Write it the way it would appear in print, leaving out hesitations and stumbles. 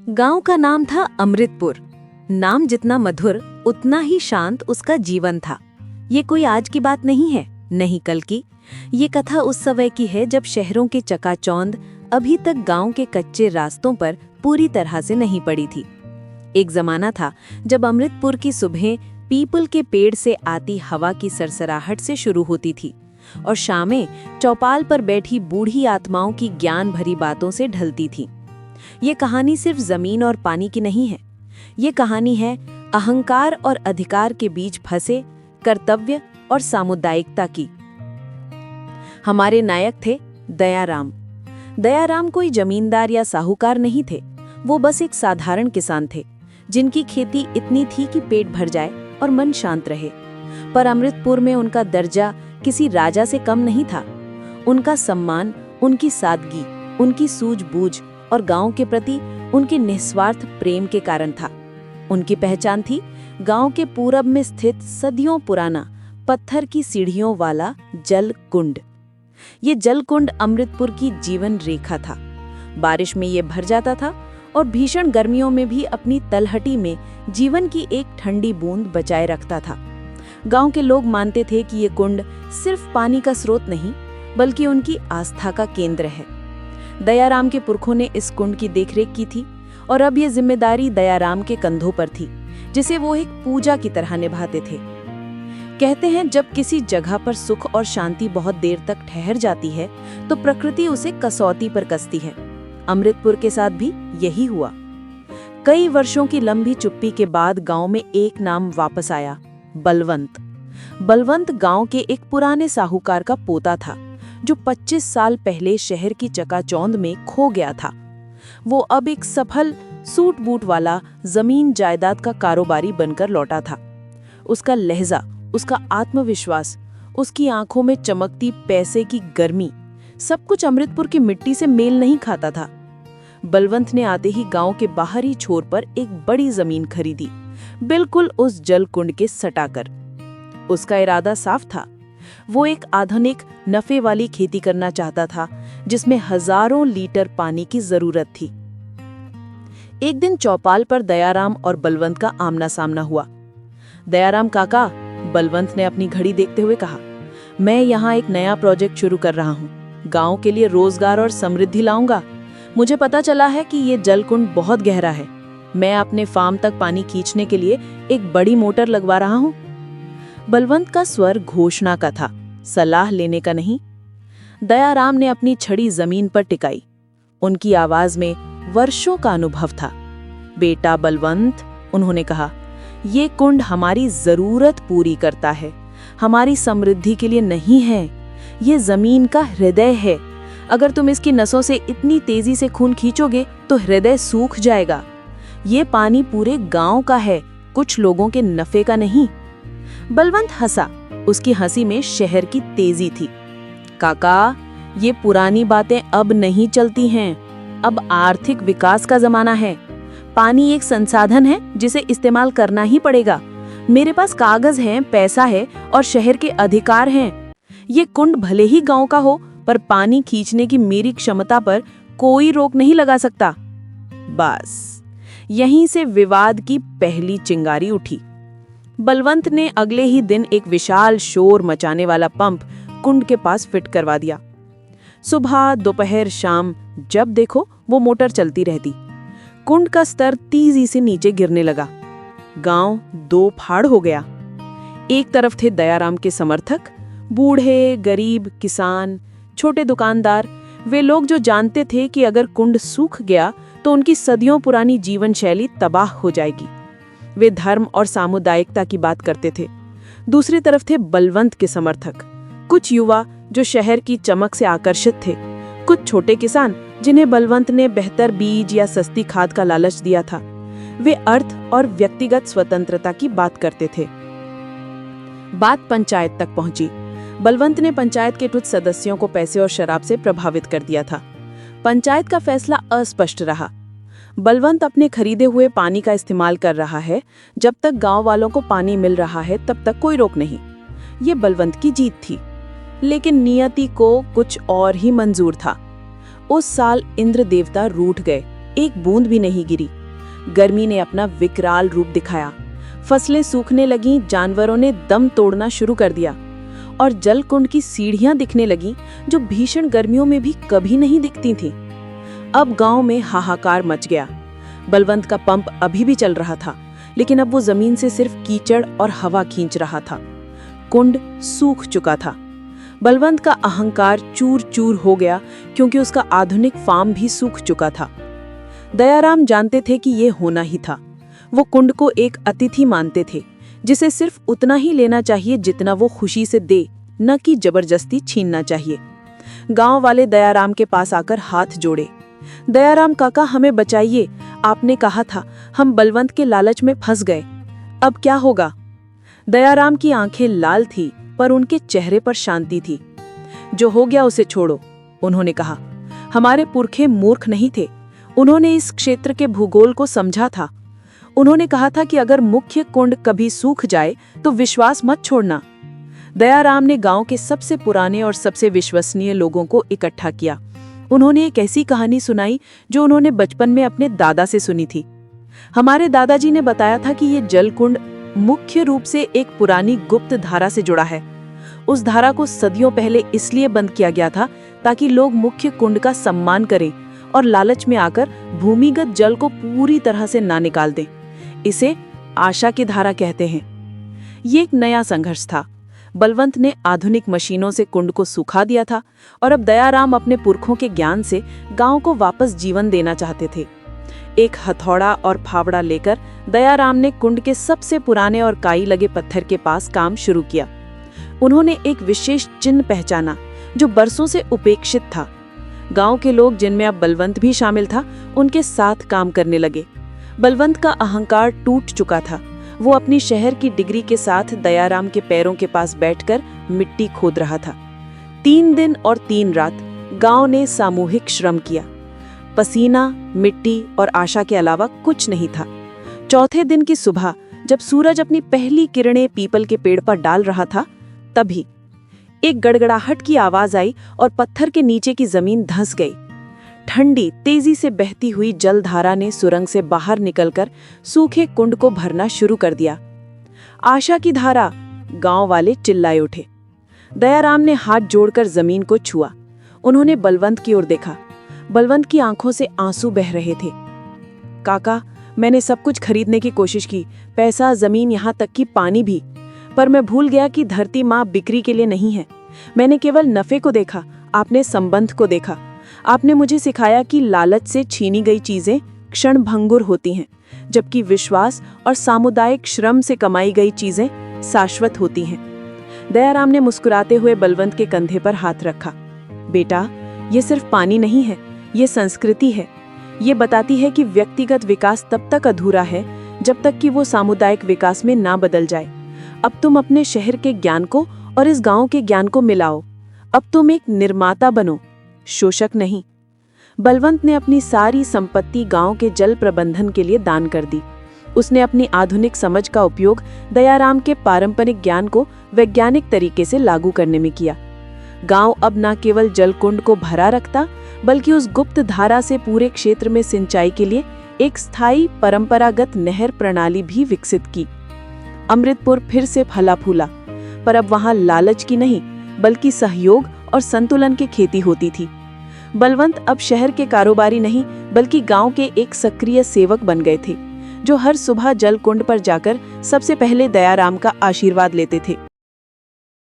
गांव का नाम था अमृतपुर। नाम जितना मधुर उतना ही शांत उसका जीवन था। ये कोई आज की बात नहीं है, नहीं कल की। ये कथा उस समय की है जब शहरों के चकाचौंध अभी तक गांव के कच्चे रास्तों पर पूरी तरह से नहीं पड़ी थी। एक जमाना था जब अमृतपुर की सुबहें पीपल के पेड़ से आती हवा की सरसराहट से शुरू होती थी और शामें चौपाल पर बैठी बूढ़ी आत्माओं की ज्ञान भरी बातों से ढलती थी। ये कहानी सिर्फ जमीन और पानी की नहीं है। ये कहानी है अहंकार और अधिकार के बीच फंसे कर्तव्य और सामुदायिकता की। हमारे नायक थे दयाराम। दयाराम कोई जमींदार या साहूकार नहीं थे। वो बस एक साधारण किसान थे जिनकी खेती इतनी थी कि पेट भर जाए और मन शांत रहे। पर अमृतपुर में उनका दर्जा किसी राजा से कम नहीं था। उनका सम्मान उनकी सादगी, उनकी सूझबूझ और गांव के प्रति उनके निस्वार्थ प्रेम के कारण था। उनकी पहचान थी गांव के पूरब में स्थित सदियों पुराना पत्थर की सीढ़ियों वाला जल कुंड। ये जल कुंड अमृतपुर की जीवन रेखा था। बारिश में ये भर जाता था और भीषण गर्मियों में भी अपनी तलहटी में जीवन की एक ठंडी बूंद बचाए रखता था। गांव के लोग मानते थे कि ये कुंड सिर्फ पानी का स्रोत नहीं बल्कि उनकी आस्था का केंद्र है। दयाराम के पुरखों ने इस कुंड की देखरेख की थी और अब ये जिम्मेदारी दयाराम के कंधों पर थी, जिसे वो एक पूजा की तरह निभाते थे। कहते हैं जब किसी जगह पर सुख और शांति बहुत देर तक ठहर जाती है तो प्रकृति उसे कसौटी पर कसती है। अमृतपुर के साथ भी यही हुआ। कई वर्षों की लंबी चुप्पी के बाद गांव में एक नाम वापस आया, बलवंत। बलवंत गांव के एक पुराने साहूकार का पोता था जो 25 साल पहले शहर की चकाचौंध में खो गया था। वो अब एक सफल सूट बूट वाला जमीन जायदाद का कारोबारी बनकर लौटा था। उसका लहजा, उसका आत्मविश्वास, उसकी आंखों में चमकती पैसे की गर्मी, सब कुछ अमृतपुर की मिट्टी से मेल नहीं खाता था। बलवंत ने आते ही गांव के बाहरी छोर पर एक बड़ी जमीन खरीदी, बिल्कुल उस जल कुंड के सटाकर। उसका इरादा साफ था। वो एक आधुनिक नफे वाली खेती करना चाहता था जिसमें हजारों लीटर पानी की जरूरत थी। एक दिन चौपाल पर दयाराम और बलवंत का आमना सामना हुआ। दयाराम काका, बलवंत ने अपनी घड़ी देखते हुए कहा, मैं यहाँ एक नया प्रोजेक्ट शुरू कर रहा हूँ। गांव के लिए रोजगार और समृद्धि लाऊंगा। मुझे पता चला है कि ये जलकुंड बहुत गहरा है। मैं अपने फार्म तक पानी खींचने के लिए एक बड़ी मोटर लगवा रहा हूँ। बलवंत का स्वर घोषणा का था, सलाह लेने का नहीं। दयाराम ने अपनी छड़ी जमीन पर टिकाई। उनकी आवाज में वर्षों का अनुभव था। बेटा बलवंत, उन्होंने कहा, ये कुंड हमारी जरूरत पूरी करता है, हमारी समृद्धि के लिए नहीं है। ये जमीन का हृदय है। अगर तुम इसकी नसों से इतनी तेजी से खून खींचोगे तो हृदय सूख जाएगा। ये पानी पूरे गांव का है, कुछ लोगों के नफे का नहीं। बलवंत हंसा। उसकी हंसी में शहर की तेजी थी। काका, ये पुरानी बातें अब नहीं चलती हैं। अब आर्थिक विकास का जमाना है। पानी एक संसाधन है जिसे इस्तेमाल करना ही पड़ेगा। मेरे पास कागज हैं, पैसा है और शहर के अधिकार हैं। ये कुंड भले ही गांव का हो, पर पानी खींचने की मेरी क्षमता पर कोई रोक नहीं लगा सकता। बस यहीं से विवाद की पहली चिंगारी उठी। बलवंत ने अगले ही दिन एक विशाल शोर मचाने वाला पंप कुंड के पास फिट करवा दिया। सुबह, दोपहर, शाम जब देखो वो मोटर चलती रहती। कुंड का स्तर तेजी से नीचे गिरने लगा। गांव दो फाड़ हो गया। एक तरफ थे दयाराम के समर्थक, बूढ़े, गरीब, किसान, छोटे दुकानदार, वे लोग जो जानते थे कि अगर कुंड सूख गया तो उनकी सदियों पुरानी जीवन शैली तबाह हो जाएगी। वे धर्म और सामुदायिकता की बात करते थे। दूसरी तरफ थे बलवंत के समर्थक, कुछ युवा जो शहर की चमक से आकर्षित थे, कुछ छोटे किसान जिन्हें बलवंत ने बेहतर बीज या सस्ती खाद का लालच दिया था। वे अर्थ और व्यक्तिगत स्वतंत्रता की बात करते थे। बात पंचायत तक पहुंची। बलवंत ने पंचायत के कुछ सदस्यों को पैसे और शराब से प्रभावित कर दिया था। पंचायत का फैसला अस्पष्ट रहा। बलवंत अपने खरीदे हुए पानी का इस्तेमाल कर रहा है। जब तक गांव वालों को पानी मिल रहा है तब तक कोई रोक नहीं। ये बलवंत की जीत थी। लेकिन नियति को कुछ और ही मंजूर था। उस साल इंद्र देवता रूठ गए। एक बूंद भी नहीं गिरी। गर्मी ने अपना विकराल रूप दिखाया। फसलें सूखने लगीं, जानवरों ने दम तोड़ना शुरू कर दिया और जलकुंड की सीढ़ियां दिखने लगीं जो भीषण गर्मियों में भी कभी नहीं दिखती थीं। अब गांव में हाहाकार मच गया। बलवंत का पंप अभी भी चल रहा था, लेकिन अब वो जमीन से सिर्फ कीचड़ और हवा खींच रहा था। कुंड सूख चुका था। बलवंत का अहंकार चूर चूर हो गया क्योंकि उसका आधुनिक फार्म भी सूख चुका था। दयाराम जानते थे कि ये होना ही था। वो कुंड को एक अतिथि मानते थे जिसे सिर्फ उतना ही लेना चाहिए जितना वो खुशी से दे, न कि जबरदस्ती छीनना चाहिए। गांव वाले दयाराम के पास आकर हाथ जोड़े। दयाराम काका, हमें बचाइए, आपने कहा था, हम बलवंत के लालच में फंस गए, अब क्या होगा? दयाराम की आंखें लाल थी पर उनके चेहरे पर शांति थी। जो हो गया उसे छोड़ो, उन्होंने कहा। हमारे पुरखे मूर्ख नहीं थे, उन्होंने इस क्षेत्र के भूगोल को समझा था। उन्होंने कहा था कि अगर मुख्य कुंड कभी सूख जाए तो विश्वास मत छोड़ना। दयाराम ने गांव के सबसे पुराने और सबसे विश्वसनीय लोगों को इकट्ठा किया। उन्होंने एक ऐसी कहानी सुनाई जो उन्होंने बचपन में अपने दादा से सुनी थी। हमारे दादाजी ने बताया था कि ये जलकुंड मुख्य रूप से एक पुरानी गुप्त धारा से जुड़ा है। उस धारा को सदियों पहले इसलिए बंद किया गया था ताकि लोग मुख्य कुंड का सम्मान करें और लालच में आकर भूमिगत जल को पूरी तरह से ना निकाल दें। इसे आशा की धारा कहते हैं। ये एक नया संघर्ष था। बलवंत ने आधुनिक मशीनों से कुंड को सुखा दिया था और अब दयाराम अपने पुरखों के ज्ञान से गांव को वापस जीवन देना चाहते थे। एक हथौड़ा और फावड़ा लेकर दयाराम ने कुंड के सबसे पुराने और काई लगे पत्थर के पास काम शुरू किया। उन्होंने एक विशेष चिन्ह पहचाना जो बरसों से उपेक्षित था। गांव के लोग, जिनमें अब बलवंत भी शामिल था, उनके साथ काम करने लगे। बलवंत का अहंकार टूट चुका था। वो अपनी शहर की डिग्री के साथ दयाराम के पैरों के पास बैठकर मिट्टी खोद रहा था। 3 दिन और 3 रात गांव ने सामूहिक श्रम किया। पसीना, मिट्टी और आशा के अलावा कुछ नहीं था। चौथे दिन की सुबह जब सूरज अपनी पहली किरणें पीपल के पेड़ पर डाल रहा था, तभी एक गड़गड़ाहट की आवाज आई और पत्थर के नीचे की जमीन धंस गई। ठंडी, तेजी से बहती हुई जलधारा ने सुरंग से बाहर निकलकर सूखे कुंड को भरना शुरू कर दिया। आशा की धारा! गांव वाले चिल्लाए उठे। दयाराम ने हाथ जोड़कर जमीन को छुआ। उन्होंने बलवंत की ओर देखा। बलवंत की आंखों से आंसू बह रहे थे। काका, मैंने सब कुछ खरीदने की कोशिश की, पैसा, जमीन, यहाँ तक कि पानी भी, पर मैं भूल गया कि धरती माँ बिक्री के लिए नहीं है। मैंने केवल नफे को देखा, आपने संबंध को देखा। आपने मुझे सिखाया कि लालच से छीनी गई चीजें क्षण भंगुर होती हैं, जबकि विश्वास और सामुदायिक श्रम से कमाई गई चीजें शाश्वत होती हैं। दयाराम ने मुस्कुराते हुए बलवंत के कंधे पर हाथ रखा। बेटा, ये सिर्फ पानी नहीं है, ये संस्कृति है। ये बताती है कि व्यक्तिगत विकास तब तक अधूरा है जब तक कि वो सामुदायिक विकास में ना बदल जाए। अब तुम अपने शहर के ज्ञान को और इस गांव के ज्ञान को मिलाओ। अब तुम एक निर्माता बनो, शोषक नहीं। बलवंत ने अपनी सारी संपत्ति गांव के जल प्रबंधन के लिए दान कर दी। उसने अपनी आधुनिक समझ का उपयोग दयाराम के पारंपरिक ज्ञान को वैज्ञानिक तरीके से लागू करने में किया। गांव अब न केवल जलकुंड को भरा रखता, बल्कि उस गुप्त धारा से पूरे क्षेत्र में सिंचाई के लिए एक स्थायी परंपरागत नहर प्रणाली भी विकसित की। अमृतपुर फिर से फला फूला, पर अब वहां लालच की नहीं, बल्कि सहयोग और संतुलन की खेती होती थी। बलवंत अब शहर के कारोबारी नहीं, बल्कि गांव के एक सक्रिय सेवक बन गए थे, जो हर सुबह जलकुंड पर जाकर सबसे पहले दयाराम का आशीर्वाद लेते थे।